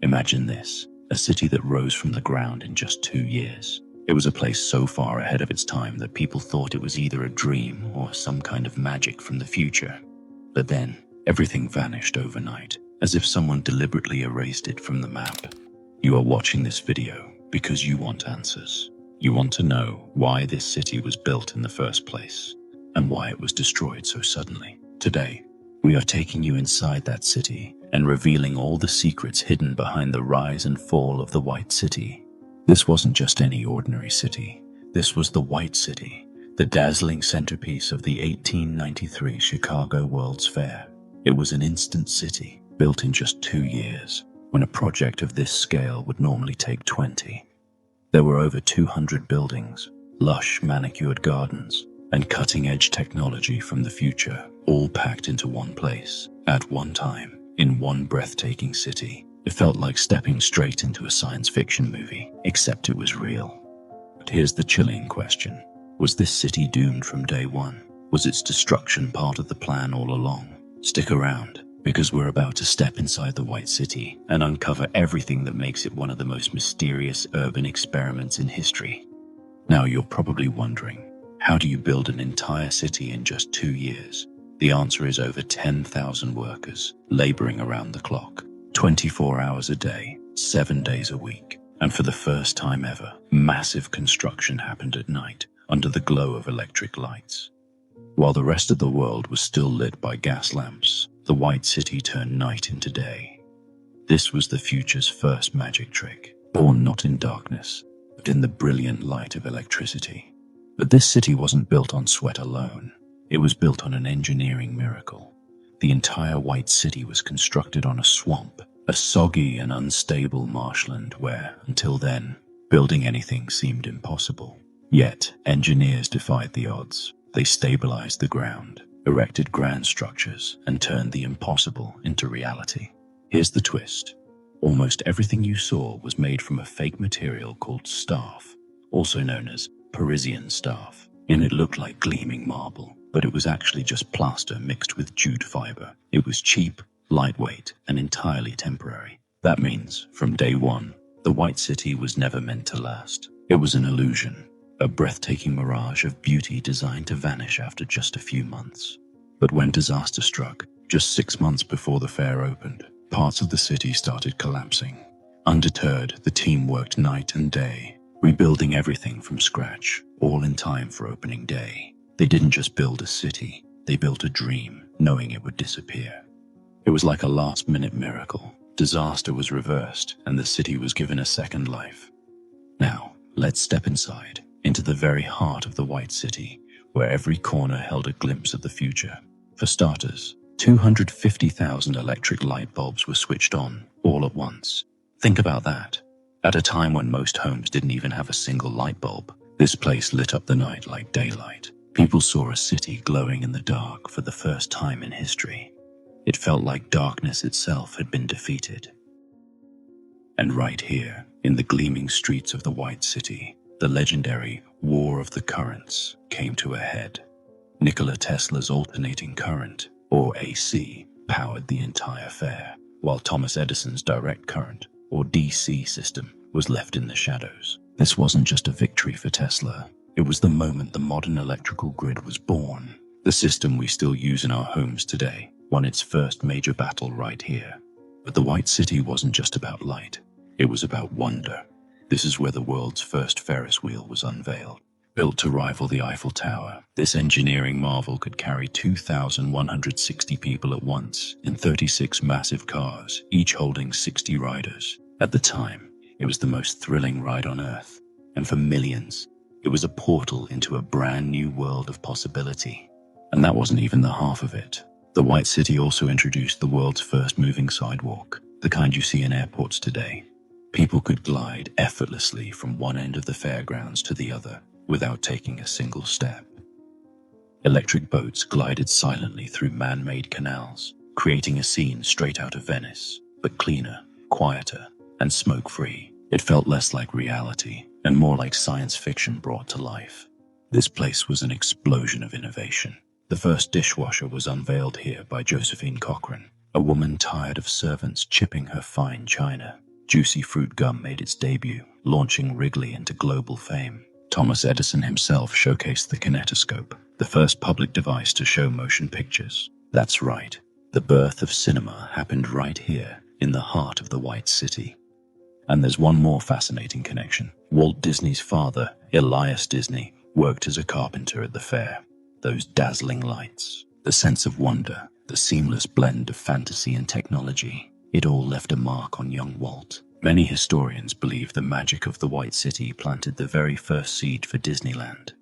Imagine this, a city that rose from the ground in just 2 years. It was a place so far ahead of its time that people thought it was either a dream or some kind of magic from the future. But then, everything vanished overnight, as if someone deliberately erased it from the map. You are watching this video because you want answers. You want to know why this city was built in the first place, and why it was destroyed so suddenly. Today, we are taking you inside that city and revealing all the secrets hidden behind the rise and fall of the White City. This wasn't just any ordinary city. This was the White City, the dazzling centerpiece of the 1893 Chicago World's Fair. It was an instant city, built in just 2 years, when a project of this scale would normally take 20. There were over 200 buildings, lush manicured gardens, and cutting-edge technology from the future, all packed into one place, at one time, in one breathtaking city. It felt like stepping straight into a science fiction movie, except it was real. But here's the chilling question. Was this city doomed from day one? Was its destruction part of the plan all along? Stick around, because we're about to step inside the White City and uncover everything that makes it one of the most mysterious urban experiments in history. Now you're probably wondering, how do you build an entire city in just 2 years? The answer is over 10,000 workers, laboring around the clock, 24 hours a day, 7 days a week. And for the first time ever, massive construction happened at night, under the glow of electric lights. While the rest of the world was still lit by gas lamps, the White City turned night into day. This was the future's first magic trick, born not in darkness, but in the brilliant light of electricity. But this city wasn't built on sweat alone. It was built on an engineering miracle. The entire White City was constructed on a swamp, a soggy and unstable marshland where, until then, building anything seemed impossible. Yet, engineers defied the odds. They stabilized the ground, erected grand structures, and turned the impossible into reality. Here's the twist. Almost everything you saw was made from a fake material called staff, also known as Parisian staff. And it looked like gleaming marble, but it was actually just plaster mixed with jute fiber. It was cheap, lightweight, and entirely temporary. That means, from day one, the White City was never meant to last. It was an illusion, a breathtaking mirage of beauty designed to vanish after just a few months. But when disaster struck, just 6 months before the fair opened, parts of the city started collapsing. Undeterred, the team worked night and day, rebuilding everything from scratch, all in time for opening day. They didn't just build a city, they built a dream, knowing it would disappear. It was like a last-minute miracle. Disaster was reversed, and the city was given a second life. Now, let's step inside, into the very heart of the White City, where every corner held a glimpse of the future. For starters, 250,000 electric light bulbs were switched on, all at once. Think about that. At a time when most homes didn't even have a single light bulb, this place lit up the night like daylight. People saw a city glowing in the dark for the first time in history. It felt like darkness itself had been defeated. And right here, in the gleaming streets of the White City, the legendary War of the Currents came to a head. Nikola Tesla's alternating current, or AC, powered the entire fair, while Thomas Edison's direct current, or DC system, was left in the shadows. This wasn't just a victory for Tesla. It was the moment the modern electrical grid was born. The system we still use in our homes today won its first major battle right here. But the White City wasn't just about light. It was about wonder. This is where the world's first Ferris wheel was unveiled. Built to rival the Eiffel Tower, this engineering marvel could carry 2,160 people at once in 36 massive cars, each holding 60 riders. At the time, it was the most thrilling ride on Earth. And for millions, it was a portal into a brand new world of possibility. And that wasn't even the half of it. The White City also introduced the world's first moving sidewalk, the kind you see in airports today. People could glide effortlessly from one end of the fairgrounds to the other without taking a single step. Electric boats glided silently through man-made canals, creating a scene straight out of Venice, but cleaner, quieter, and smoke-free. It felt less like reality and more like science fiction brought to life. This place was an explosion of innovation. The first dishwasher was unveiled here by Josephine Cochrane, a woman tired of servants chipping her fine china. Juicy Fruit Gum made its debut, launching Wrigley into global fame. Thomas Edison himself showcased the kinetoscope, the first public device to show motion pictures. That's right, the birth of cinema happened right here, in the heart of the White City. And there's one more fascinating connection. Walt Disney's father, Elias Disney, worked as a carpenter at the fair. Those dazzling lights, the sense of wonder, the seamless blend of fantasy and technology, it all left a mark on young Walt. Many historians believe the magic of the White City planted the very first seed for Disneyland.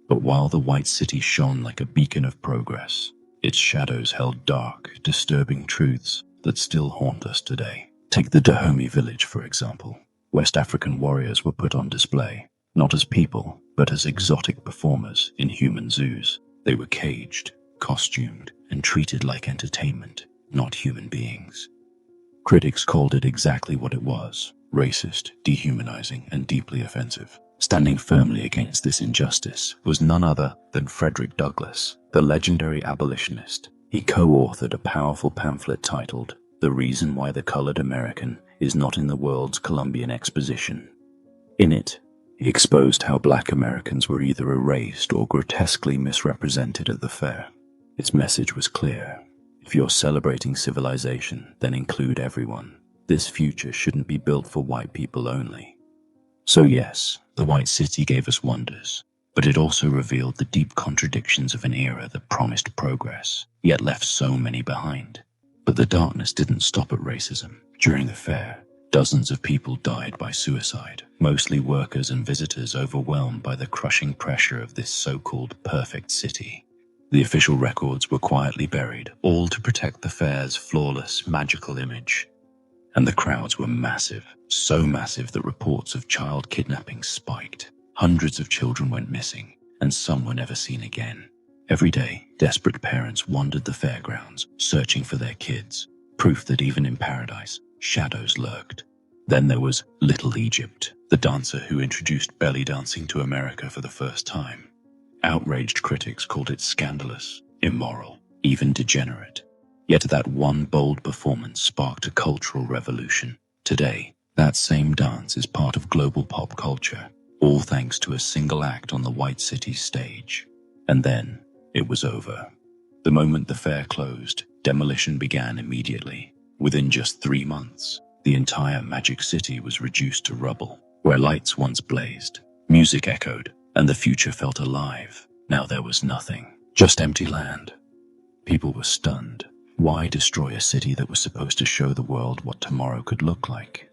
But while the White City shone like a beacon of progress, its shadows held dark, disturbing truths that still haunt us today. Take the Dahomey village, for example. West African warriors were put on display, not as people, but as exotic performers in human zoos. They were caged, costumed, and treated like entertainment, not human beings. Critics called it exactly what it was: racist, dehumanizing, and deeply offensive. Standing firmly against this injustice was none other than Frederick Douglass, the legendary abolitionist. He co-authored a powerful pamphlet titled "The Reason Why the Colored American is Not in the World's Columbian Exposition." In it, he exposed how Black Americans were either erased or grotesquely misrepresented at the fair. Its message was clear: if you're celebrating civilization, then include everyone. This future shouldn't be built for white people only. So yes, the White City gave us wonders, but it also revealed the deep contradictions of an era that promised progress, yet left so many behind. But the darkness didn't stop at racism. During the fair, dozens of people died by suicide, mostly workers and visitors overwhelmed by the crushing pressure of this so-called perfect city. The official records were quietly buried, all to protect the fair's flawless, magical image. And the crowds were massive, so massive that reports of child kidnapping spiked. Hundreds of children went missing, and some were never seen again. Every day, desperate parents wandered the fairgrounds, searching for their kids, proof that even in paradise, shadows lurked. Then there was Little Egypt, the dancer who introduced belly dancing to America for the first time. Outraged critics called it scandalous, immoral, even degenerate. Yet that one bold performance sparked a cultural revolution. Today, that same dance is part of global pop culture, all thanks to a single act on the White City stage. And then, it was over. The moment the fair closed, demolition began immediately. Within just 3 months, the entire Magic City was reduced to rubble. Where lights once blazed, music echoed, and the future felt alive. Now there was nothing, just empty land. People were stunned. Why destroy a city that was supposed to show the world what tomorrow could look like?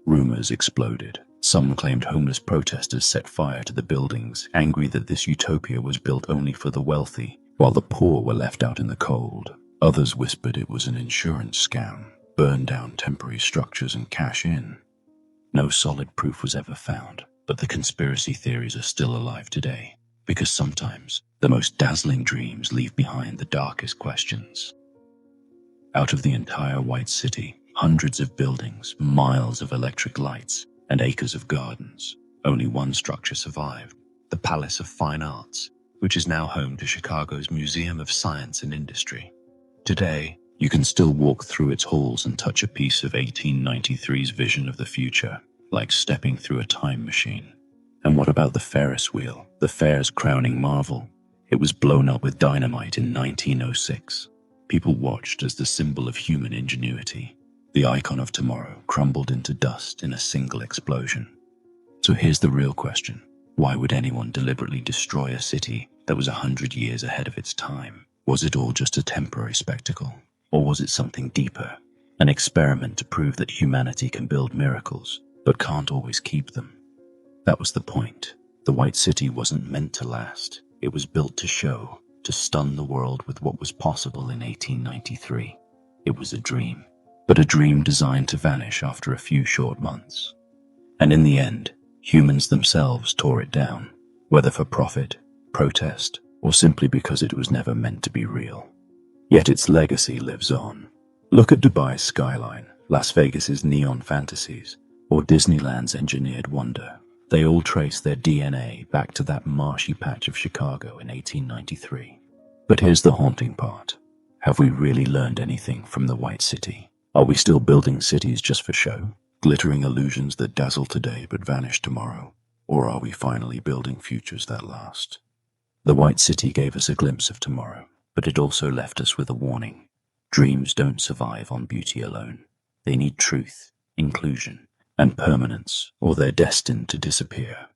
Rumors exploded. Some claimed homeless protesters set fire to the buildings, angry that this utopia was built only for the wealthy, while the poor were left out in the cold. Others whispered it was an insurance scam, burn down temporary structures and cash in. No solid proof was ever found, but the conspiracy theories are still alive today, because sometimes the most dazzling dreams leave behind the darkest questions. Out of the entire White City, hundreds of buildings, miles of electric lights, and acres of gardens, only one structure survived: the Palace of Fine Arts, which is now home to Chicago's Museum of Science and Industry. Today, you can still walk through its halls and touch a piece of 1893's vision of the future, like stepping through a time machine. And what about the Ferris wheel, the fair's crowning marvel? It was blown up with dynamite in 1906. People watched as the symbol of human ingenuity. The icon of tomorrow crumbled into dust in a single explosion. So here's the real question. Why would anyone deliberately destroy a city that was 100 years ahead of its time? Was it all just a temporary spectacle? Or was it something deeper? An experiment to prove that humanity can build miracles, but can't always keep them? That was the point. The White City wasn't meant to last. It was built to show, to stun the world with what was possible in 1893. It was a dream, but a dream designed to vanish after a few short months. And in the end, humans themselves tore it down, whether for profit, protest, or simply because it was never meant to be real. Yet its legacy lives on. Look at Dubai's skyline, Las Vegas's neon fantasies, or Disneyland's engineered wonder. They all trace their DNA back to that marshy patch of Chicago in 1893. But here's the haunting part. Have we really learned anything from the White City? Are we still building cities just for show? Glittering illusions that dazzle today but vanish tomorrow? Or are we finally building futures that last? The White City gave us a glimpse of tomorrow, but it also left us with a warning. Dreams don't survive on beauty alone. They need truth, inclusion, and permanence, or they're destined to disappear.